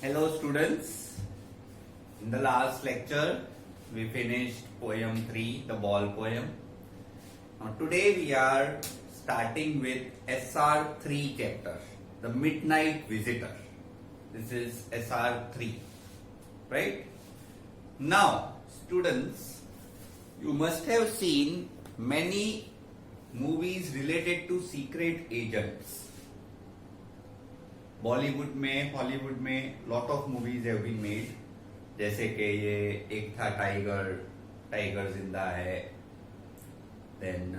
Hello students, in the last lecture we finished poem 3, the ball poem. Now today we are starting with SR3 chapter, the midnight visitor. This is SR3, right? Now students, you must have seen many movies related to secret agents. Bollywood में, Hollywood में lot of movies have been made, जैसे कि ये Ek Tha Tiger Zinda Hai, then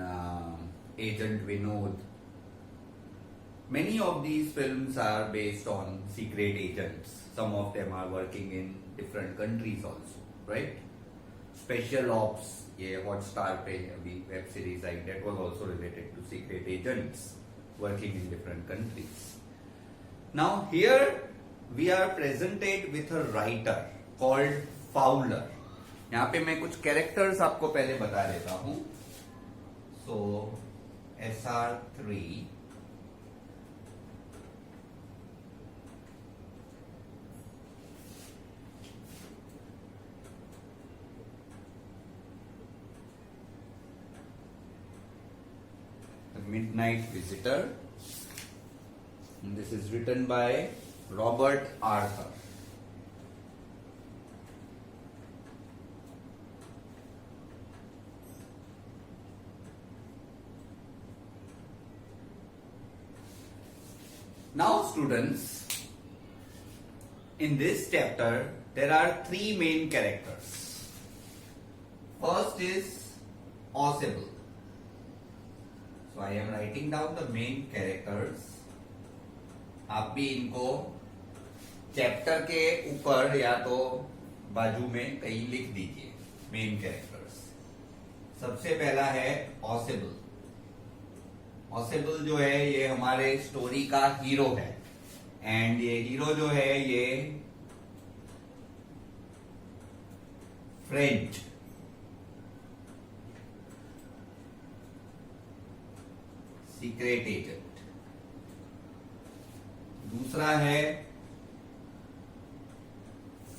Agent Vinod. Many of these films are based on secret agents. Some of them are working in different countries also, right? Special Ops, ये Hotstar पे अभी web series I, that was also related to secret agents working in different countries. Now here we are presented with a writer called Fowler. यहाँ पे मैं कुछ characters आपको पहले बता देता हूं. So SR3 The Midnight Visitor. And this is written by Robert Arthur. Now students, in this chapter there are three main characters. First is Ausable. So I am writing down the main characters. आप भी इनको chapter के ऊपर या तो बाजू में कहीं लिख दीजिए. Main characters. सबसे पहला है ऑसेबल. ऑसेबल जो है ये हमारे स्टोरी का हीरो है, एंड ये हीरो जो है ये फ्रेंच सीक्रेट एजेंट. दूसरा है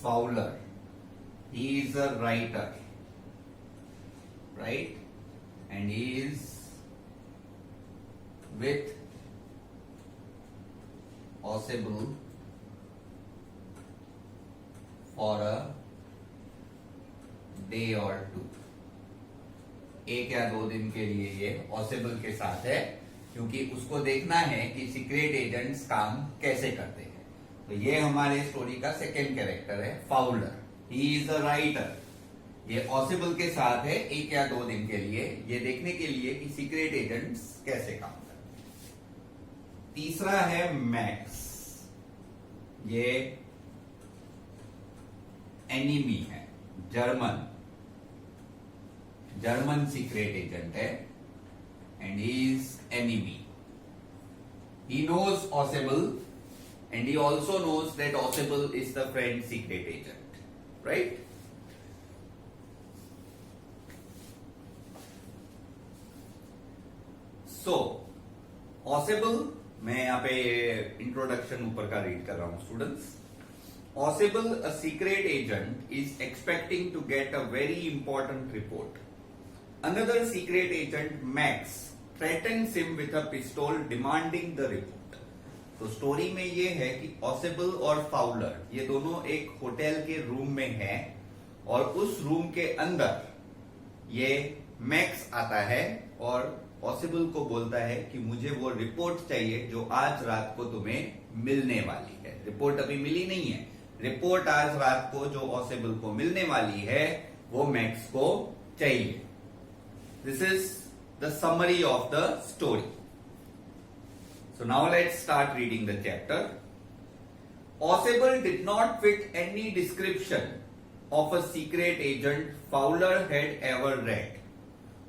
Fowler. He is a writer, right, and he is with Ausable for a day और टू. एक या दो दिन के लिए ये ऑसेबल के साथ है, क्योंकि उसको देखना है कि सीक्रेट एजेंट्स काम कैसे करते हैं. तो ये हमारे स्टोरी का सेकेंड कैरेक्टर है Fowler. He is a writer. ये ऑसिबल के साथ है एक या दो दिन के लिए, ये देखने के लिए कि सीक्रेट एजेंट्स कैसे काम करते हैं. तीसरा है मैक्स. ये एनिमी है, जर्मन सीक्रेट एजेंट है, and he is enemy. He knows Ausable, and he also knows that Ausable is the friend secret agent, right? So Ausable, मैं यहाँ पे इंट्रोडक्शन ऊपर का रीड कर रहा हूं students. Ausable, a secret agent, is expecting to get a very important report. Another secret agent, Max, threatens him with a pistol demanding the report. तो story में ये है कि ऑसेबल और फाउलर ये दोनों एक होटल के रूम में हैं, और उस रूम के अंदर ये मैक्स आता है और ऑसेबल को बोलता है कि मुझे वो रिपोर्ट चाहिए जो आज रात को तुम्हें मिलने वाली है. रिपोर्ट अभी मिली नहीं है, रिपोर्ट आज रात को जो ऑसेबल को मिलने वाली है वो मैक्स को चाहिए. This is the summary of the story. So now let's start reading the chapter. Ausable did not fit any description of a secret agent Fowler had ever read.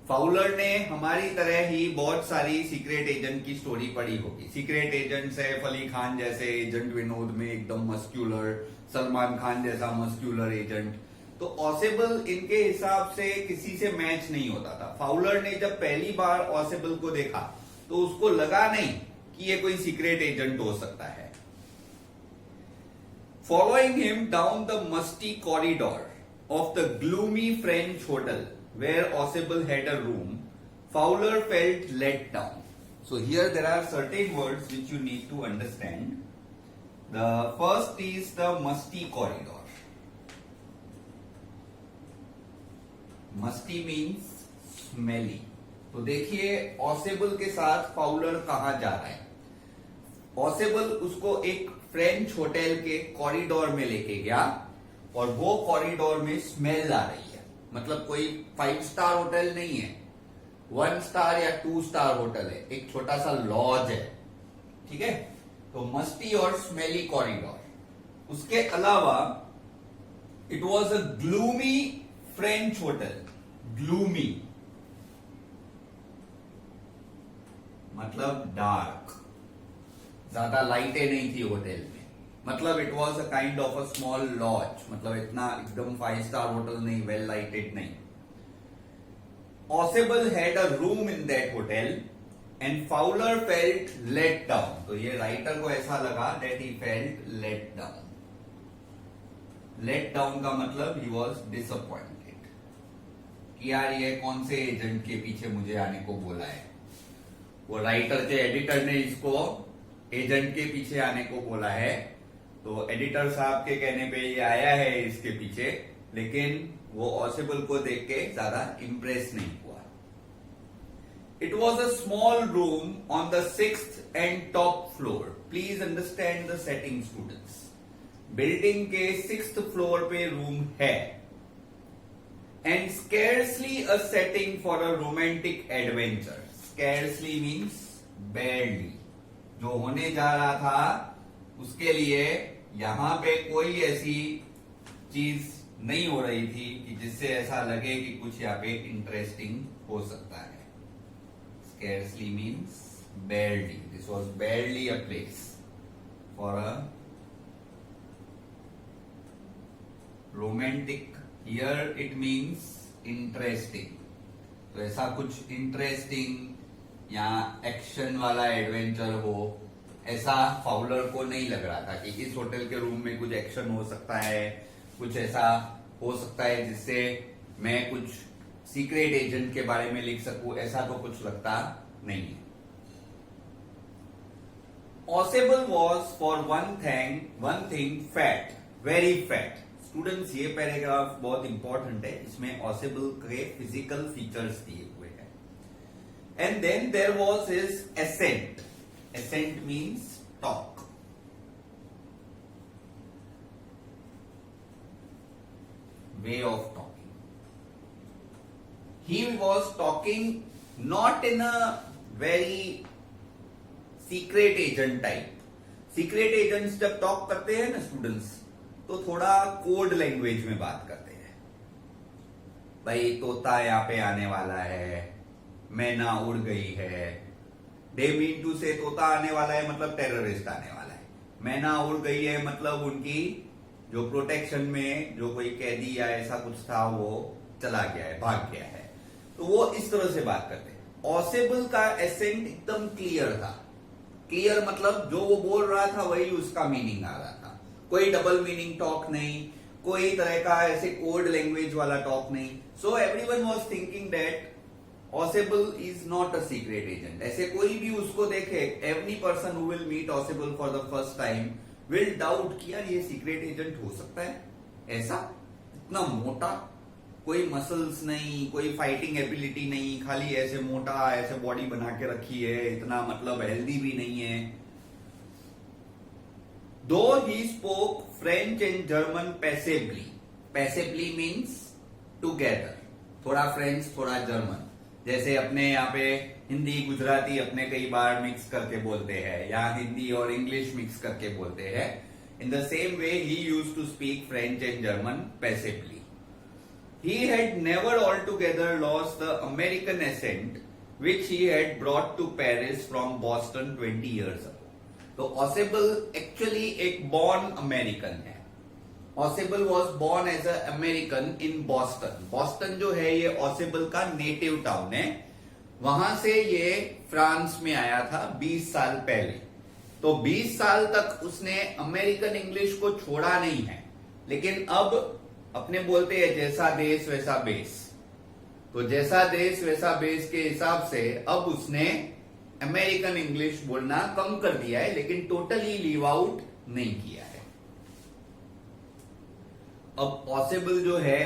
Fowler ने हमारी तरह ही बहुत सारी सीक्रेट एजेंट की story पढ़ी होगी. Secret agents है अली खान जैसे एजेंट विनोद में एकदम मस्क्यूलर, सलमान खान जैसा मस्क्यूलर एजेंट. तो ऑसेबल इनके हिसाब से किसी से मैच नहीं होता था. फाउलर ने जब पहली बार ऑसेबल को देखा तो उसको लगा नहीं कि ये कोई सीक्रेट एजेंट हो सकता है. Following him down the musty corridor of the gloomy French hotel where Ossibel had a room, Fowler felt let down. So here there are certain words which you need to understand. The first is the musty corridor. Musty means smelly. तो देखिए Ossibel के साथ Fowler कहां जा रहा है. Ossibel उसको एक फ्रेंच होटल के कॉरिडोर में लेके गया और वो कॉरिडोर में स्मेल आ रही है. मतलब कोई 5 स्टार होटल नहीं है, 1 स्टार या 2 स्टार होटल है, एक छोटा सा लॉज है. ठीक है, तो मस्टी और स्मेली कॉरिडोर. उसके अलावा it was a gloomy French hotel. Gloomy मतलब डार्क, ज्यादा लाइटें नहीं थी होटल में. मतलब it was a kind of a small lodge. मतलब इतना एकदम 5 स्टार होटल नहीं, वेल लाइटेड नहीं. Ossibel had a room in that hotel and Fowler felt let down. तो ये राइटर को ऐसा लगा that he felt let down. Let down का मतलब he was disappointed. कि यार ये कौन से एजेंट के पीछे मुझे आने को बोला है. वो राइटर के एडिटर ने इसको एजेंट के पीछे आने को बोला है. तो एडिटर साहब के कहने पे ये आया है इसके पीछे, लेकिन वो Ossibel को देख के ज्यादा इंप्रेस नहीं हुआ. It was a small room on the 6th and top floor. Please understand the setting students. Building के 6th फ्लोर पे रूम है and scarcely a setting for a romantic adventure. Scarcely means badly. जो होने जा रहा था उसके लिए यहां पे कोई ऐसी चीज नहीं हो रही थी कि जिससे ऐसा लगे कि कुछ यहाँ पे इंटरेस्टिंग हो सकता है. Scarcely means barely. This was barely a place for a romantic. Here it means interesting. तो ऐसा कुछ इंटरेस्टिंग या एक्शन वाला एडवेंचर हो, ऐसा फाउलर को नहीं लग रहा था कि इस होटल के रूम में कुछ एक्शन हो सकता है, कुछ ऐसा हो सकता है जिससे मैं कुछ सीक्रेट एजेंट के बारे में लिख सकूं. ऐसा तो कुछ लगता नहीं है. Ossibel was for one thing fat, very fat. Students ये पैराग्राफ बहुत इंपॉर्टेंट है. इसमें Ossibel के फिजिकल फीचर्स दिए हुए हैं. And then there was his accent. Accent means talk. Way of talking. He was talking not in a very secret agent type. Secret agents जब talk करते हैं ना स्टूडेंट्स, तो थोड़ा कोड लैंग्वेज में बात करते हैं. भाई तोता यहाँ पे आने वाला है, मैना उड़ गई है. दे मीन टू से तोता आने वाला है मतलब टेररिस्ट आने वाला है. मैना उड़ गई है मतलब उनकी जो प्रोटेक्शन में जो कोई कैदी या ऐसा कुछ था वो चला गया है, भाग गया है. तो वो इस तरह से बात करते हैं. Ossibel का एसेंट एकदम क्लियर था. क्लियर मतलब जो वो बोल रहा था वही उसका मीनिंग आ रहा था. कोई डबल मीनिंग टॉक नहीं, कोई तरह का ऐसे कोड लैंग्वेज वाला टॉक नहीं. So everyone was thinking that Ossibel is not a secret agent. ऐसे कोई भी उसको देखे, every person who will meet Ossibel for the first time will doubt कि यार ये सीक्रेट एजेंट हो सकता है. ऐसा इतना मोटा, कोई मसल्स नहीं, कोई फाइटिंग एबिलिटी नहीं, खाली ऐसे मोटा, ऐसे बॉडी बना के रखी है, इतना मतलब हेल्दी भी नहीं है. दो he spoke French and German passively. Passively means together. थोड़ा फ्रेंच थोड़ा जर्मन. जैसे अपने यहाँ पे हिंदी गुजराती अपने कई बार मिक्स करके बोलते हैं, या हिंदी और इंग्लिश मिक्स करके बोलते हैं. इन द सेम वे ही used to speak French and German passively. He had never altogether lost the American accent which he had brought to Paris from Boston 20 years ago. तो Ossibel actually एक born American है. Ossibel was born as a American in Boston. Boston जो है ये Ossibel का native town है. वहां से ये फ्रांस में आया था 20 साल पहले. तो 20 साल तक उसने अमेरिकन इंग्लिश को छोड़ा नहीं है, लेकिन अब अपने बोलते हैं जैसा देश वैसा बेस, तो जैसा देश वैसा बेस के हिसाब से अब उसने अमेरिकन इंग्लिश बोलना कम कर दिया है, लेकिन टोटली लीव आउट नहीं किया है। अब पॉसिबल जो है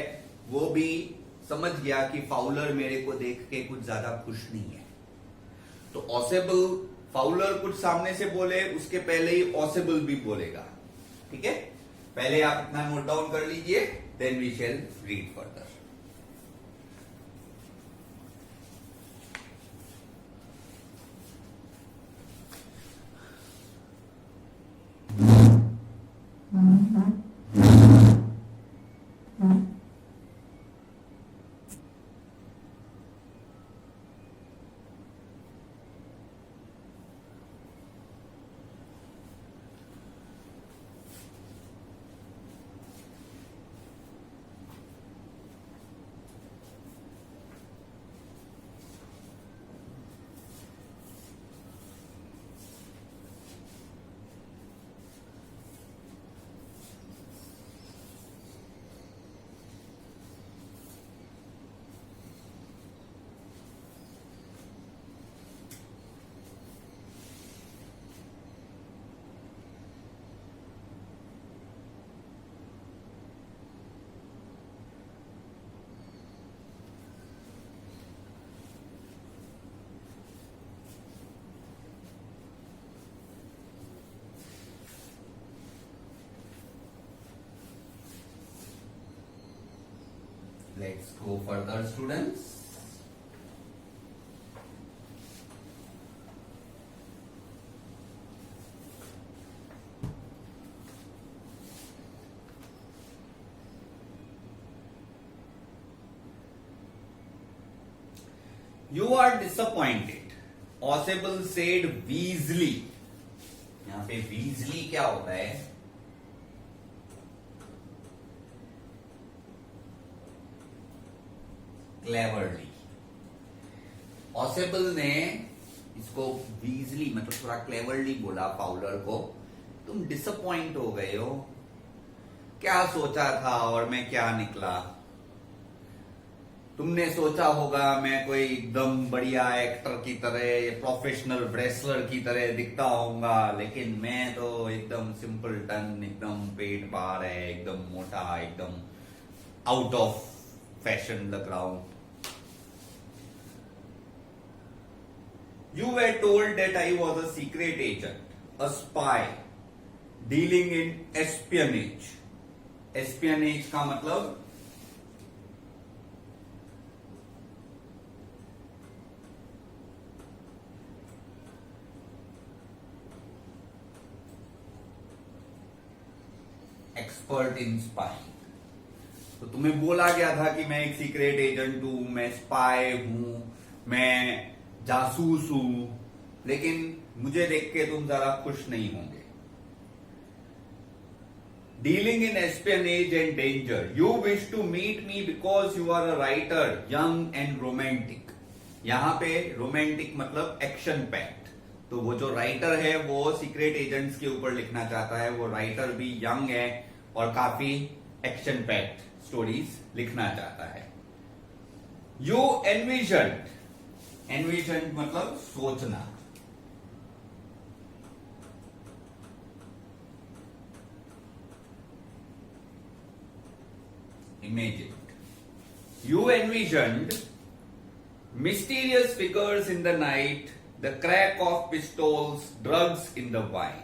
वो भी समझ गया कि फाउलर मेरे को देख के कुछ ज्यादा खुश नहीं है, तो ऑसेबल फाउलर कुछ सामने से बोले उसके पहले ही ऑसेबल भी बोलेगा। ठीक है, पहले आप इतना नोट डाउन कर लीजिए, then we shall read further. Let's go further, students. You are disappointed. Audible said Weasley. यहाँ पे Weasley क्या होता है? क्लेवरली। ऑसेबल ने इसको वीजली मतलब थोड़ा क्लेवरली बोला फाउलर को, तुम डिसअपॉइंट हो गए हो, क्या सोचा था और मैं क्या निकला। तुमने सोचा होगा मैं कोई एकदम बढ़िया एक्टर की तरह, प्रोफेशनल रेसलर की तरह दिखता होऊंगा, लेकिन मैं तो एकदम सिंपल टन, एकदम पेट बाहर है, एकदम मोटा, एकदम आउट ऑफ फैशन लग रहा हूं। You were told that I was a secret agent, a spy, dealing in espionage. Espionage का मतलब एक्सपर्ट इन स्पाइंग। तो तुम्हें बोला गया था कि मैं एक सीक्रेट एजेंट हूं, मैं स्पाई हूं, मैं जासूस हूं, लेकिन मुझे देख के तुम जरा खुश नहीं होंगे। Dealing in espionage and danger, you wish to meet me because you are a writer, young and romantic. यहां पे रोमांटिक मतलब एक्शन पैक्ट, तो वो जो राइटर है वो सीक्रेट एजेंट्स के ऊपर लिखना चाहता है, वो राइटर भी यंग है और काफी एक्शन पैक्ट स्टोरीज लिखना चाहता है। यू एनविजन, एनविजन मतलब सोचना, imagined. You envisioned mysterious figures in the night, the crack of pistols, drugs in the wine.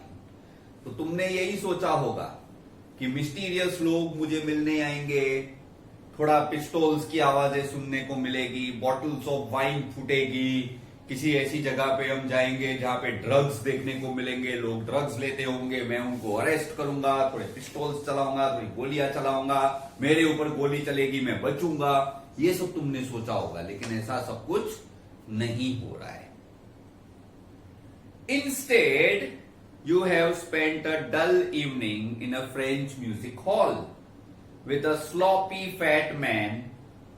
तो तुमने यही सोचा होगा कि मिस्टीरियस लोग मुझे मिलने आएंगे, थोड़ा पिस्टोल्स की आवाजें सुनने को मिलेगी, बॉटल्स ऑफ वाइन फूटेगी, किसी ऐसी जगह पे हम जाएंगे जहां पे ड्रग्स देखने को मिलेंगे, लोग ड्रग्स लेते होंगे, मैं उनको अरेस्ट करूंगा, थोड़े पिस्टोल्स चलाऊंगा, थोड़ी गोलियां चलाऊंगा, मेरे ऊपर गोली चलेगी, मैं बचूंगा। ये सब तुमने सोचा होगा, लेकिन ऐसा सब कुछ नहीं हो रहा है। Instead you have spent a dull evening in a French music hall with a sloppy fat man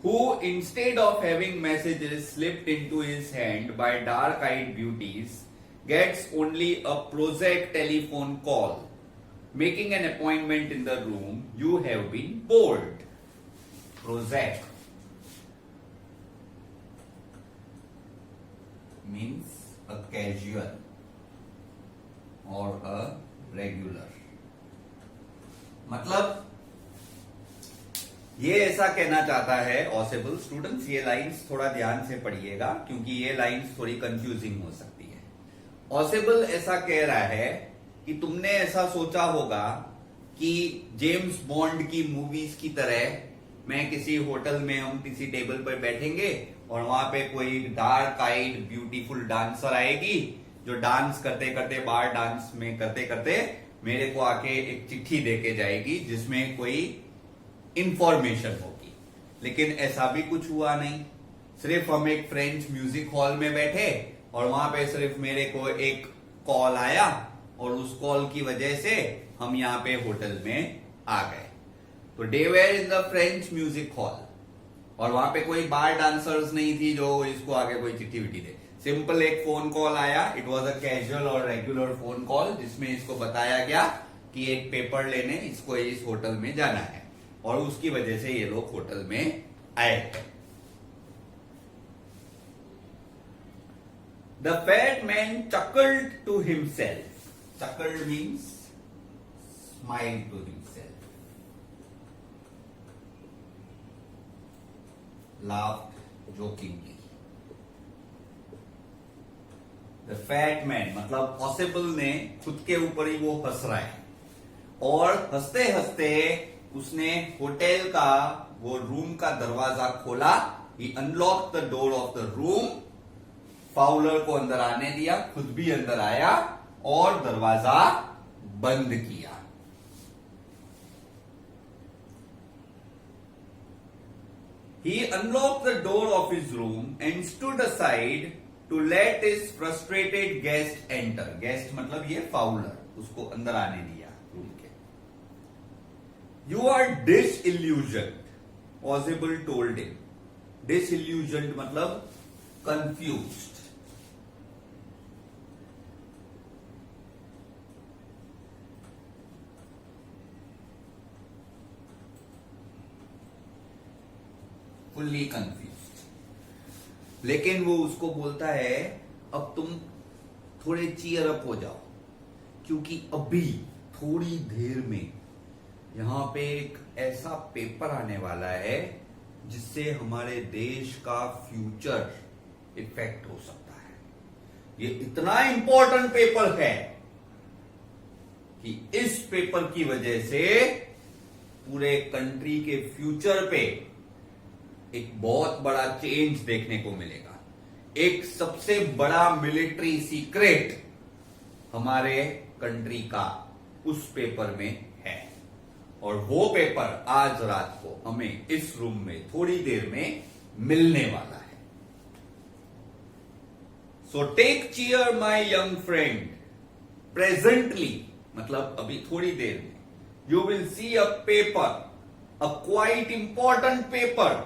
who, instead of having messages slipped into his hand by dark-eyed beauties, gets only a prosaic telephone call. Making an appointment in the room, you have been bored. Prosaic means a casual or a regular. मतलब ये ऐसा कहना चाहता है Ausable students, ये lines थोड़ा ध्यान से पढ़िएगा क्योंकि ये लाइंस थोड़ी कंफ्यूजिंग हो सकती है। ऑसेबल ऐसा कह रहा है कि तुमने ऐसा सोचा होगा कि जेम्स बॉन्ड की मूवीज की तरह मैं किसी होटल में, हम किसी टेबल पर बैठेंगे और वहां पे कोई डार्क आइड ब्यूटीफुल डांसर आएगी जो डांस करते करते, बार डांस में करते करते मेरे को आके एक चिट्ठी देके जाएगी जिसमें कोई इंफॉर्मेशन होगी। लेकिन ऐसा भी कुछ हुआ नहीं। सिर्फ हम एक फ्रेंच म्यूजिक हॉल में बैठे और वहां पे सिर्फ मेरे को एक कॉल आया और उस कॉल की वजह से हम यहाँ पे होटल में आ गए। तो they were in the French music hall और वहां पे कोई बार डांसर्स नहीं थी जो इसको आगे कोई चिट्ठी विट्ठी दे। सिंपल एक फोन कॉल आया, इट वॉज अ कैजुअल और रेगुलर फोन कॉल जिसमें इसको बताया गया कि एक पेपर लेने इसको इस होटल में जाना है और उसकी वजह से ये लोग होटल में आए हैं। The fat man chuckled to himself. Chuckled means smile to himself. Laughed jokingly. The fat man मतलब पॉसिबल ने खुद के ऊपर ही वो हंस रहा है और हंसते हंसते उसने होटल का वो रूम का दरवाजा खोला। He unlock the door of the room, Fowler को अंदर आने दिया, खुद भी अंदर आया और दरवाजा बंद किया। He unlocked the door of his room and stood aside to let his frustrated guest enter. Guest मतलब ये फाउलर, उसको अंदर आने दिया रूम के। You are disillusioned, Possible told him. Disillusioned मतलब confused. Fully confused. लेकिन वो उसको बोलता है अब तुम थोड़े चीयर अप हो जाओ क्योंकि अभी थोड़ी देर में यहां पे एक ऐसा पेपर आने वाला है जिससे हमारे देश का फ्यूचर इफेक्ट हो सकता है। ये इतना इंपॉर्टेंट पेपर है कि इस पेपर की वजह से पूरे कंट्री के फ्यूचर पे एक बहुत बड़ा चेंज देखने को मिलेगा। एक सबसे बड़ा मिलिट्री सीक्रेट हमारे कंट्री का उस पेपर में है और वो पेपर आज रात को हमें इस रूम में थोड़ी देर में मिलने वाला है। So take cheer my young friend, presently मतलब अभी थोड़ी देर में you will see a paper, a quite important paper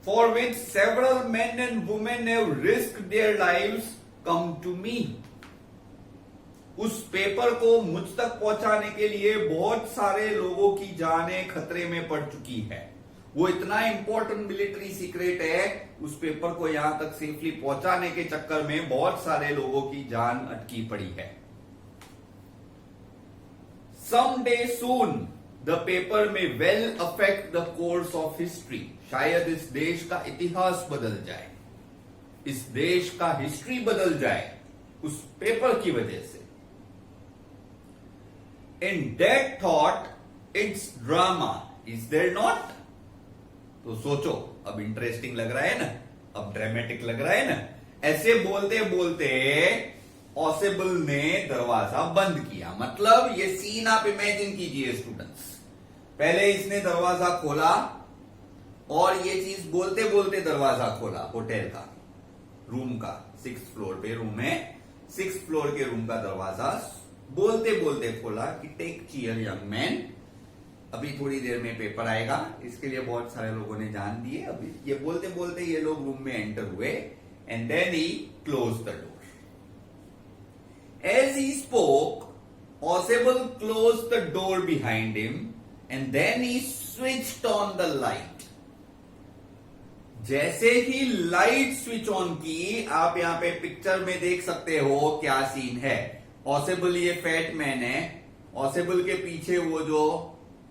for which several men and women have risked their lives come to me. उस पेपर को मुझ तक पहुंचाने के लिए बहुत सारे लोगों की जानें खतरे में पड़ चुकी है। वो इतना इंपॉर्टेंट मिलिट्री सीक्रेट है, उस पेपर को यहां तक सेफली पहुंचाने के चक्कर में बहुत सारे लोगों की जान अटकी पड़ी है। Someday soon the paper may well affect the course of history. शायद इस देश का इतिहास बदल जाए, इस देश का हिस्ट्री बदल जाए उस पेपर की वजह से। In that thought it's drama, is there not? तो सोचो, अब इंटरेस्टिंग लग रहा है ना, अब ड्रामेटिक लग रहा है ना। ऐसे बोलते बोलते पॉसिबल ने दरवाजा बंद किया। मतलब ये सीन आप इमेजिन कीजिए स्टूडेंट्स, पहले इसने दरवाजा खोला और ये चीज बोलते बोलते दरवाजा खोला होटल का, रूम का, 6th फ्लोर पे रूम है, 6th फ्लोर के रूम का दरवाजा बोलते बोलते खोला कि टेक चीयर यंग मैन, अभी थोड़ी देर में पेपर आएगा, इसके लिए बहुत सारे लोगों ने जान दिए। अभी ये बोलते बोलते ये लोग रूम में एंटर हुए and then he close the door. As he spoke, Osable closed the door behind him and then he switched on the light. जैसे ही लाइट स्विच ऑन की, आप यहां पे पिक्चर में देख सकते हो क्या सीन है. ऑसेबल ये फैट मैन है, ऑसेबल के पीछे वो जो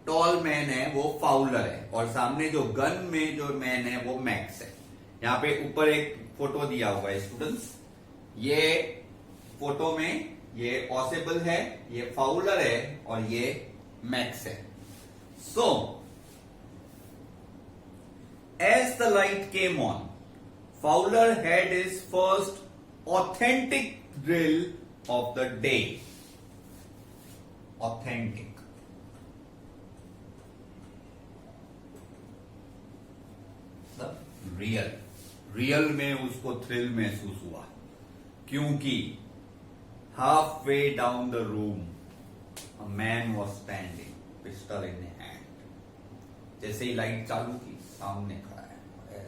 टॉल मैन है वो फाउलर है, और सामने जो गन में जो मैन है वो मैक्स है. यहां पे ऊपर एक फोटो दिया हुआ है स्टूडेंट्स. ये फोटो में ये ऑसेबल है, ये फाउलर है और ये मैक्स है. सो as the light came on, Fowler had his first authentic drill of the day. Authentic. Real. Real में उसको थ्रिल महसूस हुआ, क्योंकि half way down the room a man was standing, pistol in hand. जैसे ही light चालू की, सामने खड़ा है.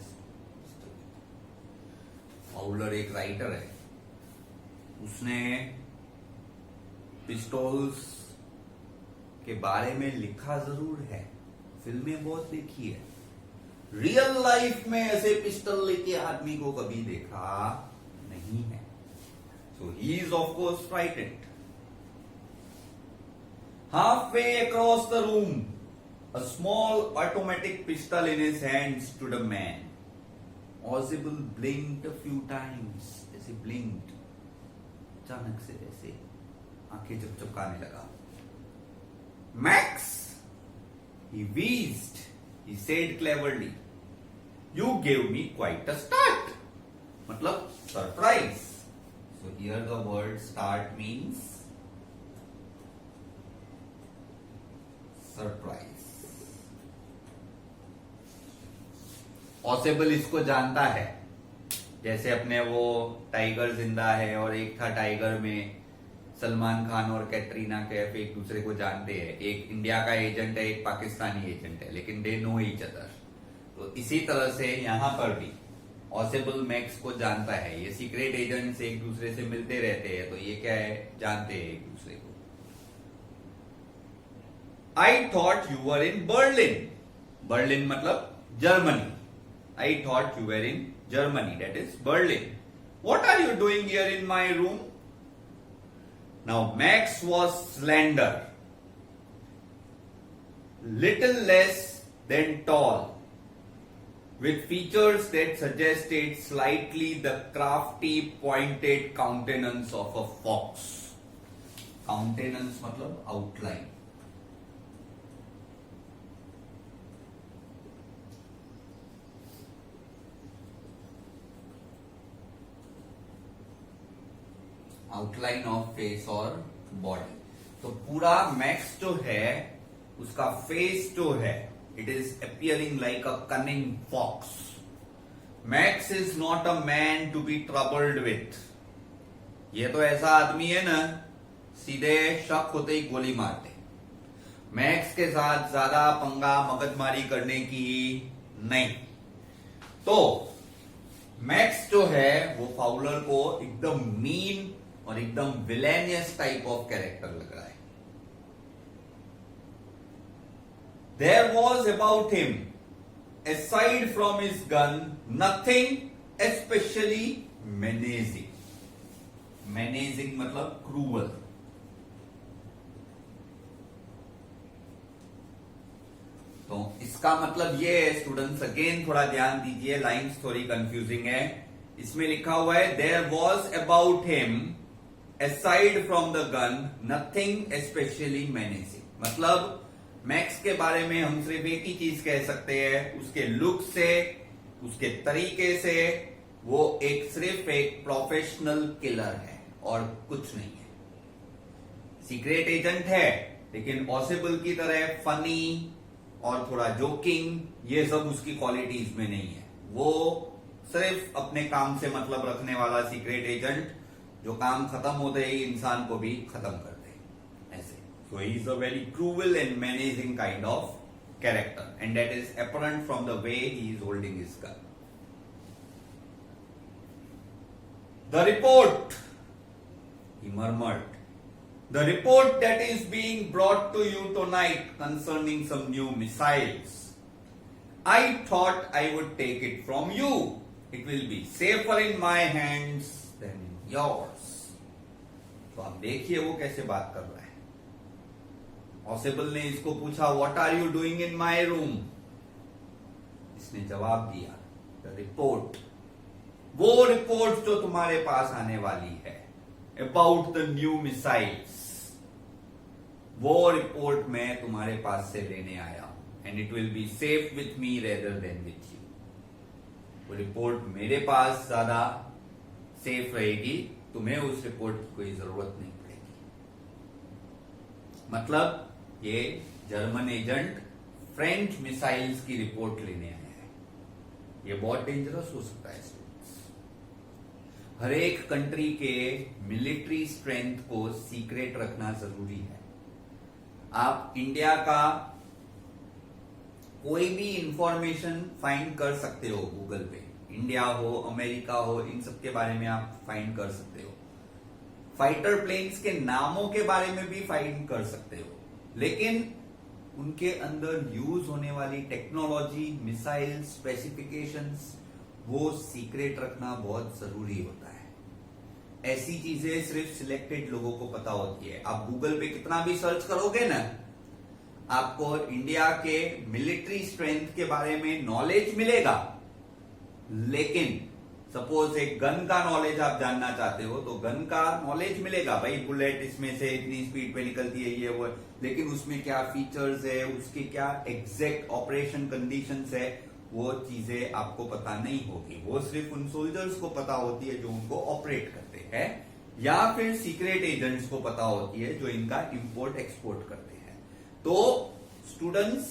फाउलर एक राइटर है, उसने पिस्टल्स के बारे में लिखा जरूर है, फिल्में बहुत देखी है. रियल लाइफ में ऐसे पिस्टल लेके आदमी को कभी देखा नहीं है. So he is of course frightened. Halfway across the room, a small automatic pistol in his hand stood a man. Osable blinked a few times. ऐसे blinked. अचानक से ऐसे आंखें चपचपाने लगा. Max! He wheezed. He said cleverly, "You gave me quite a start." मतलब surprise. So here the word start means surprise. Ausable इसको जानता है, जैसे अपने वो टाइगर जिंदा है और एक था टाइगर में सलमान खान और कैटरीना कैफ एक दूसरे को जानते हैं. एक इंडिया का एजेंट है, एक पाकिस्तानी एजेंट है, लेकिन दे नो ईच अदर. तो इसी तरह से यहां पर भी ऑसेबल मैक्स को जानता है. ये सीक्रेट एजेंट्स एक दूसरे से मिलते रहते हैं, तो ये क्या है, जानते हैं एक दूसरे को. I thought you were in Berlin. Berlin मतलब Germany. I thought you were in Germany, that is Berlin. What are you doing here in my room? Now Max was slender, little less than tall, with features that suggested slightly the crafty pointed countenance of a fox. Countenance मतलब outline. Outline of face और body. तो पूरा Max जो है उसका face जो है, it is appearing like a cunning fox. Max is not a man to be troubled with. ये तो ऐसा आदमी है ना, सीधे शक होते ही गोली मारते. मैक्स के साथ ज्यादा पंगा मगजमारी करने की नहीं. तो मैक्स जो है वो फाउलर को एकदम मीन और एकदम विलेनियस टाइप ऑफ कैरेक्टर लग रहा है. There was about him, aside from his gun, nothing especially menacing. Menacing मतलब क्रूअल. तो इसका मतलब ये है स्टूडेंट्स, अगेन थोड़ा ध्यान दीजिए, लाइंस थोड़ी कंफ्यूजिंग है. इसमें लिखा हुआ है there was about him aside from the gun nothing especially menacing. मतलब मैक्स के बारे में हम सिर्फ एक ही चीज कह सकते हैं, उसके लुक से, उसके तरीके से, वो सिर्फ एक प्रोफेशनल किलर है और कुछ नहीं है. सीक्रेट एजेंट है, लेकिन पॉसिबल की तरह फनी और थोड़ा जोकिंग, ये सब उसकी क्वालिटीज में नहीं है. वो सिर्फ अपने काम से मतलब रखने वाला सीक्रेट एजेंट, जो काम खत्म होते ही इंसान को भी खत्म कर दे ऐसे. So he is a very cruel and managing kind of character, and that is apparent from the way he is holding his gun. The report He murmured. The report that is being brought to you tonight concerning some new missiles. I thought I would take it from you. It will be safer in my hands than in yours. तो आप देखिए वो कैसे बात कर रहा है. Ausable ने इसको पूछा, what are you doing in my room? इसने जवाब दिया, द रिपोर्ट, वो रिपोर्ट जो तुम्हारे पास आने वाली है, अबाउट द न्यू मिसाइल्स, वो रिपोर्ट मैं तुम्हारे पास से लेने आया हूं. And it will be safe with me rather than with you. वो रिपोर्ट मेरे पास ज्यादा सेफ रहेगी, तुम्हें उस रिपोर्ट की कोई जरूरत नहीं पड़ेगी. मतलब ये जर्मन एजेंट फ्रेंच मिसाइल्स की रिपोर्ट लेने आया है. ये बहुत डेंजरस हो सकता है स्टूडेंट्स. हर एक कंट्री के मिलिट्री स्ट्रेंथ को सीक्रेट रखना जरूरी है. आप इंडिया का कोई भी इंफॉर्मेशन फाइंड कर सकते हो गूगल पे. इंडिया हो, अमेरिका हो, इन सब के बारे में आप फाइंड कर सकते हो. फाइटर प्लेन्स के नामों के बारे में भी फाइंड कर सकते हो. लेकिन उनके अंदर यूज होने वाली टेक्नोलॉजी, मिसाइल स्पेसिफिकेशंस, वो सीक्रेट रखना बहुत जरूरी होता है. ऐसी चीजें सिर्फ सिलेक्टेड लोगों को पता होती है. आप गूगल पे कितना भी सर्च करोगे ना, आपको इंडिया के मिलिट्री स्ट्रेंथ के बारे में नॉलेज मिलेगा. लेकिन सपोज एक गन का नॉलेज आप जानना चाहते हो तो गन का नॉलेज मिलेगा, भाई बुलेट इसमें से इतनी स्पीड पे निकलती है, ये वो. लेकिन उसमें क्या फीचर्स है, उसके क्या एग्जैक्ट ऑपरेशन कंडीशंस है, वो चीजें आपको पता नहीं होगी. वो सिर्फ उन सोल्जर्स को पता होती है जो उनको ऑपरेट करते हैं, या फिर सीक्रेट एजेंट्स को पता होती है जो इनका इंपोर्ट एक्सपोर्ट करते हैं. तो स्टूडेंट्स,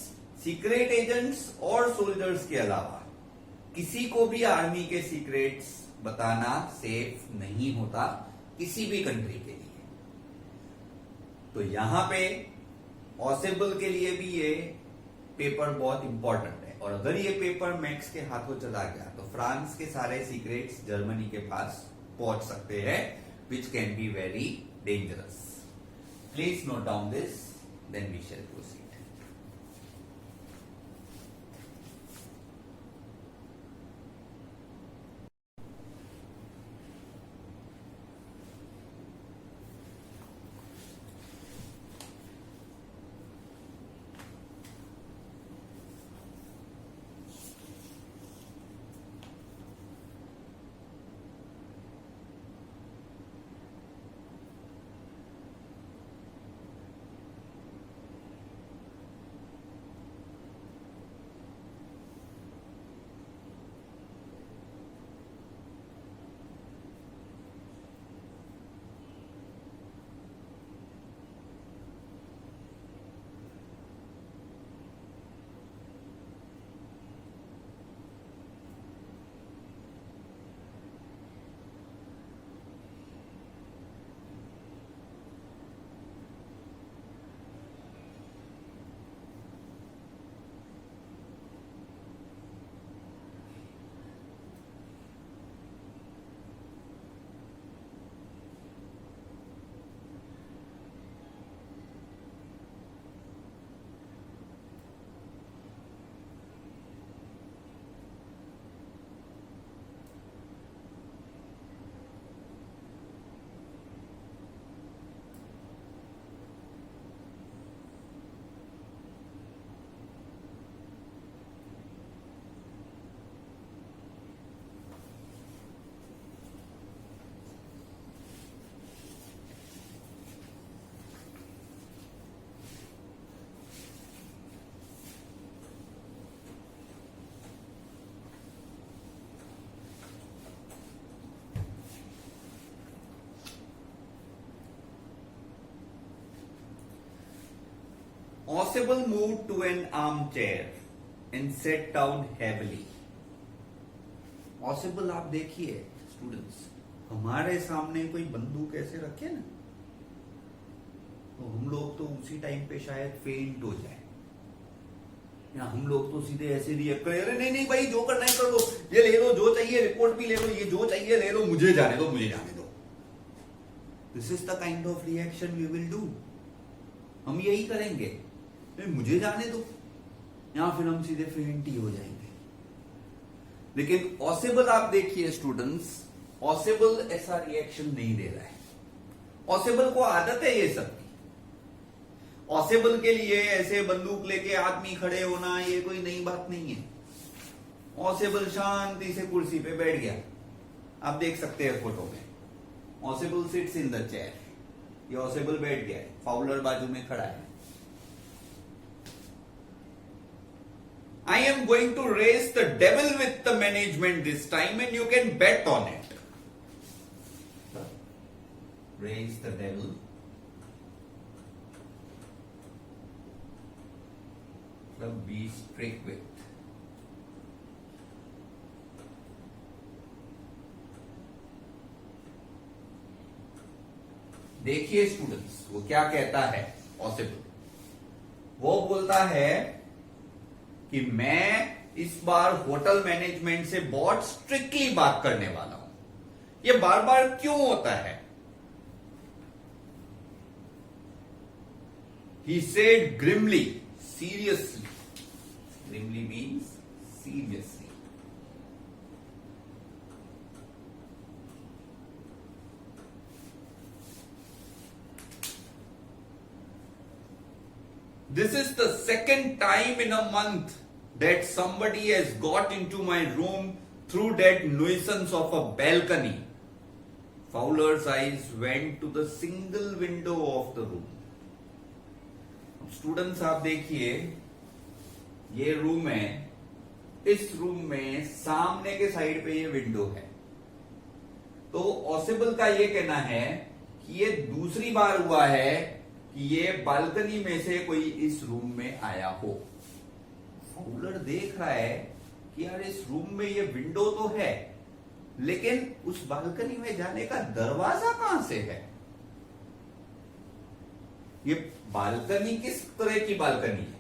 सीक्रेट एजेंट्स और सोल्जर्स के अलावा किसी को भी आर्मी के सीक्रेट्स बताना सेफ नहीं होता किसी भी कंट्री के लिए. तो यहां पे ऑसेबल के लिए भी ये पेपर बहुत इंपॉर्टेंट है. और अगर ये पेपर मैक्स के हाथों चला गया तो फ्रांस के सारे सीक्रेट्स जर्मनी के पास पहुंच सकते हैं, which can be very dangerous. Please note down this, then we shall proceed. Ausable moved to an armchair and sat down heavily. Ausable आप देखिए स्टूडेंट्स, हमारे सामने कोई बंदूक ऐसे रखे ना, तो हम लोग तो उसी टाइम पे शायद फेंट हो जाए, या हम लोग तो सीधे ऐसे रिएक्ट करें, अरे नहीं नहीं भाई जो करना है कर लो, ये ले लो जो चाहिए, रिपोर्ट भी ले लो, ये जो चाहिए ले लो, मुझे जाने दो, मुझे जाने दो. This is the kind of reaction we will do. हम यही करेंगे, मुझे जाने दो, या फिर हम सीधे फेंट ही हो जाएंगे। लेकिन ऑसेबल आप देखिए स्टूडेंट्स, ऑसेबल ऐसा रिएक्शन नहीं दे रहा है। ऑसेबल को आदत है ये सब की। ऑसेबल के लिए ऐसे बंदूक लेके आदमी खड़े होना ये कोई नई बात नहीं है। ऑसेबल शांति से कुर्सी पे बैठ गया, आप देख सकते हैं फोटो में। Ausable sits in the chair, ये ऑसेबल बैठ गया है, फाउलर बाजू में खड़ा है। I am going to raise the devil with the management this time and you can bet on it. Raise the devil. Be strict with. देखिए students, वो क्या कहता है ऑसेबल। वो बोलता है कि मैं इस बार होटल मैनेजमेंट से बहुत स्ट्रिक्टली बात करने वाला हूं। ये बार बार क्यों होता है? He said grimly, seriously. Grimly means seriously. This is the second time in a month that somebody has got into my room through that nuisance of a balcony. Fowler's eyes went to the single window of the room. Students आप देखिए, ये room है, इस room में सामने के side पे ये विंडो है। तो ऑसेबल का ये कहना है कि ये दूसरी बार हुआ है कि ये बालकनी में से कोई इस रूम में आया हो। फाउलर देख रहा है कि यार इस रूम में ये विंडो तो है, लेकिन उस बालकनी में जाने का दरवाजा कहां से है? ये बालकनी किस तरह की बालकनी है?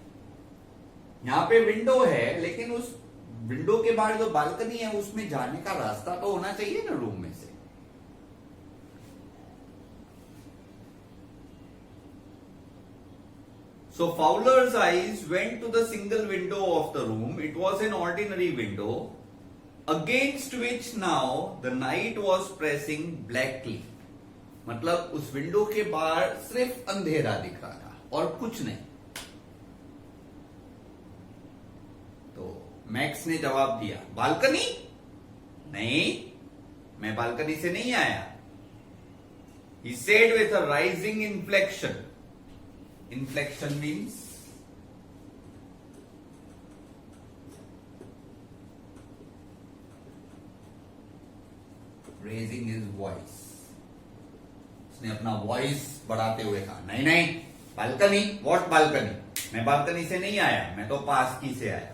यहां पे विंडो है, लेकिन उस विंडो के बाहर जो बालकनी है उसमें जाने का रास्ता तो होना चाहिए ना रूम में से। So Fowler's eyes went to the single window of the room. It was an ordinary window, against which now the night was pressing blackly. मतलब उस विंडो के बाहर सिर्फ अंधेरा दिख रहा था और कुछ नहीं। तो मैक्स ने जवाब दिया, बालकनी? नहीं, मैं बालकनी से नहीं आया। He said with a rising inflection. Inflection means raising his voice. उसने अपना वॉइस बढ़ाते हुए कहा, नहीं नहीं, बालकनी? What balcony? मैं बालकनी से नहीं आया, मैं तो पास की से आया।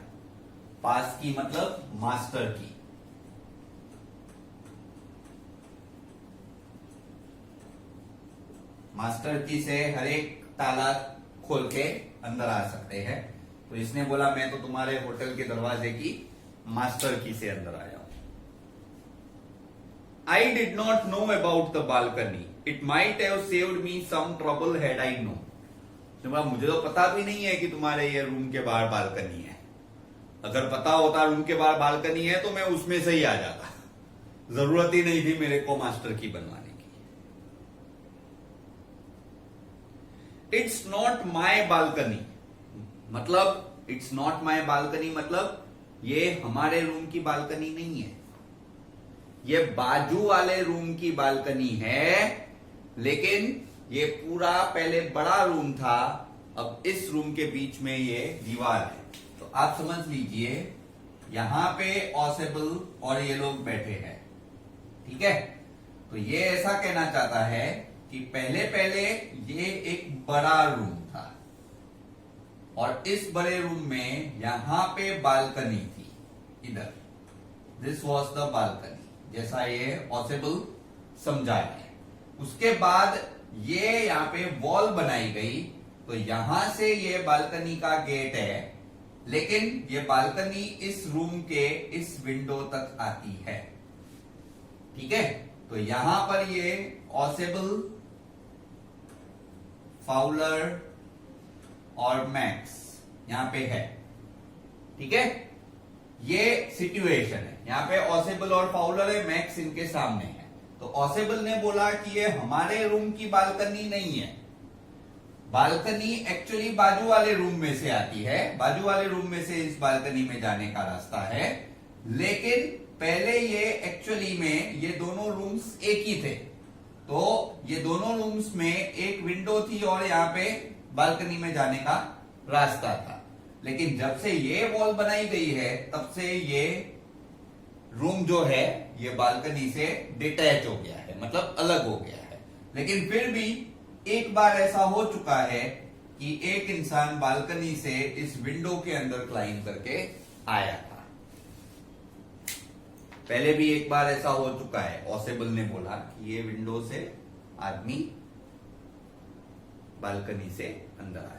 पास की मतलब मास्टर की। मास्टर की से हर एक ताला खोल के अंदर आ सकते हैं। तो इसने बोला मैं तो तुम्हारे होटल के दरवाजे की मास्टर की से अंदर आया हूं। I did not know about the balcony. It might have saved me some trouble had I known. मुझे तो पता भी नहीं है कि तुम्हारे ये रूम के बाहर बालकनी है। अगर पता होता रूम के बाहर बालकनी है तो मैं उसमें से ही आ जाता, जरूरत ही नहीं थी मेरे को मास्टर की बनवाने की। इट्स नॉट माई बालकनी मतलब, इट्स नॉट माई बालकनी मतलब ये हमारे रूम की बालकनी नहीं है, ये बाजू वाले रूम की बालकनी है। लेकिन ये पूरा पहले बड़ा रूम था, अब इस रूम के बीच में ये दीवार है। तो आप समझ लीजिए यहां पे ऑसेबल और ये लोग बैठे हैं, ठीक है। तो ये ऐसा कहना चाहता है कि पहले पहले ये एक बड़ा रूम था और इस बड़े रूम में यहां पे बालकनी थी, इधर दिस वॉज द बालकनी, जैसा ये ऑसेबल समझा है। उसके बाद ये यहां पे वॉल बनाई गई, तो यहां से ये बालकनी का गेट है, लेकिन ये बालकनी इस रूम के इस विंडो तक आती है, ठीक है। तो यहां पर ये ऑसेबल फाउलर और मैक्स यहां पे है, ठीक है। ये सिचुएशन है, यहां पे ऑसेबल और फाउलर है, मैक्स इनके सामने है। तो ऑसेबल ने बोला कि ये हमारे रूम की बालकनी नहीं है, बालकनी एक्चुअली बाजू वाले रूम में से आती है, बाजू वाले रूम में से इस बालकनी में जाने का रास्ता है। लेकिन पहले ये एक्चुअली में ये दोनों रूम्स एक ही थे, तो ये दोनों रूम्स में एक विंडो थी और यहाँ पे बालकनी में जाने का रास्ता था। लेकिन जब से ये वॉल बनाई गई है तब से ये रूम जो है ये बालकनी से डिटैच हो गया है, मतलब अलग हो गया है। लेकिन फिर भी एक बार ऐसा हो चुका है कि एक इंसान बालकनी से इस विंडो के अंदर क्लाइंब करके आया था। पहले भी एक बार ऐसा हो चुका है, ऑसेबल ने बोला कि ये विंडो से आदमी बालकनी से अंदर आया।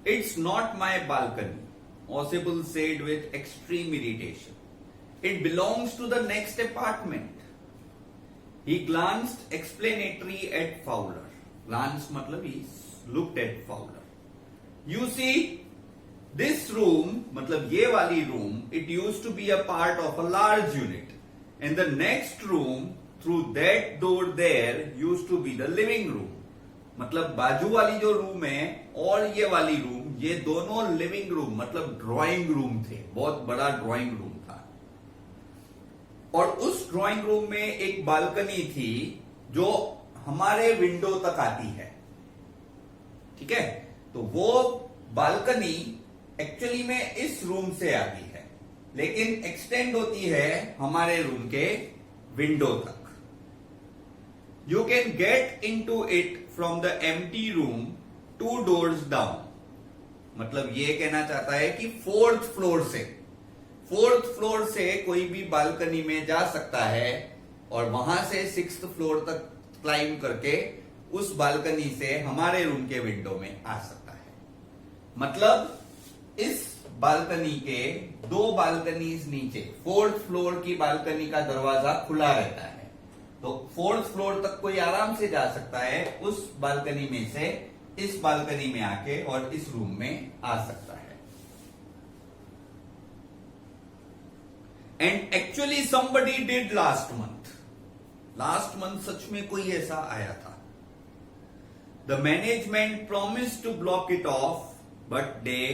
It's not my balcony, Ausable said with extreme irritation, it belongs to the next apartment. He glanced explanatory at Fowler. Glanced मतलब he looked at Fowler. You see, this room, मतलब ये वाली room, it used to be a part of a large unit. And the next room, through that door there, used to be the living room. मतलब बाजू वाली जो room है और ये वाली रूम, ये दोनों लिविंग रूम मतलब ड्राइंग रूम थे, बहुत बड़ा ड्राइंग रूम था। और उस ड्राइंग रूम में एक बालकनी थी जो हमारे विंडो तक आती है, ठीक है। तो वो बालकनी एक्चुअली में इस रूम से आती है, लेकिन एक्सटेंड होती है हमारे रूम के विंडो तक। You can get in to it from the empty room 2 doors down. मतलब ये कहना चाहता है कि 4th फ्लोर से कोई भी बालकनी में जा सकता है और वहां से 6th फ्लोर तक क्लाइंब करके उस बालकनी से हमारे रूम के विंडो में आ सकता है। मतलब इस बालकनी के 2 बालकनीज नीचे 4th फ्लोर की बालकनी का दरवाजा खुला रहता है, तो 4th फ्लोर तक कोई आराम से जा सकता है, उस बालकनी में से इस बालकनी में आके और इस रूम में आ सकता है। And actually somebody did last month सच में कोई ऐसा आया था। The management promised to block it off but they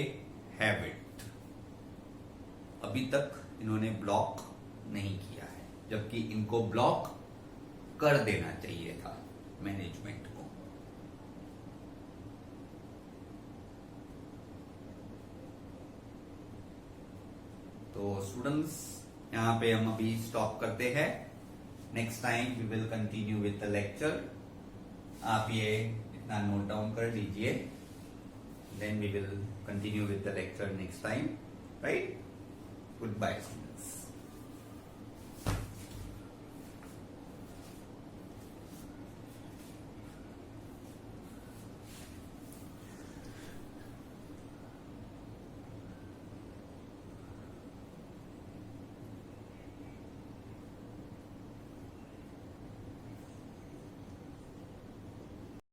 haven't। अभी तक इन्होंने ब्लॉक नहीं किया है, जबकि इनको ब्लॉक कर देना चाहिए था मैनेजमेंट को। तो स्टूडेंट्स यहां पे हम अभी स्टॉप करते हैं। Next time we will continue with the lecture. आप ये इतना नोट डाउन कर लीजिए, then we will continue with the lecture next time, right. Good bye students.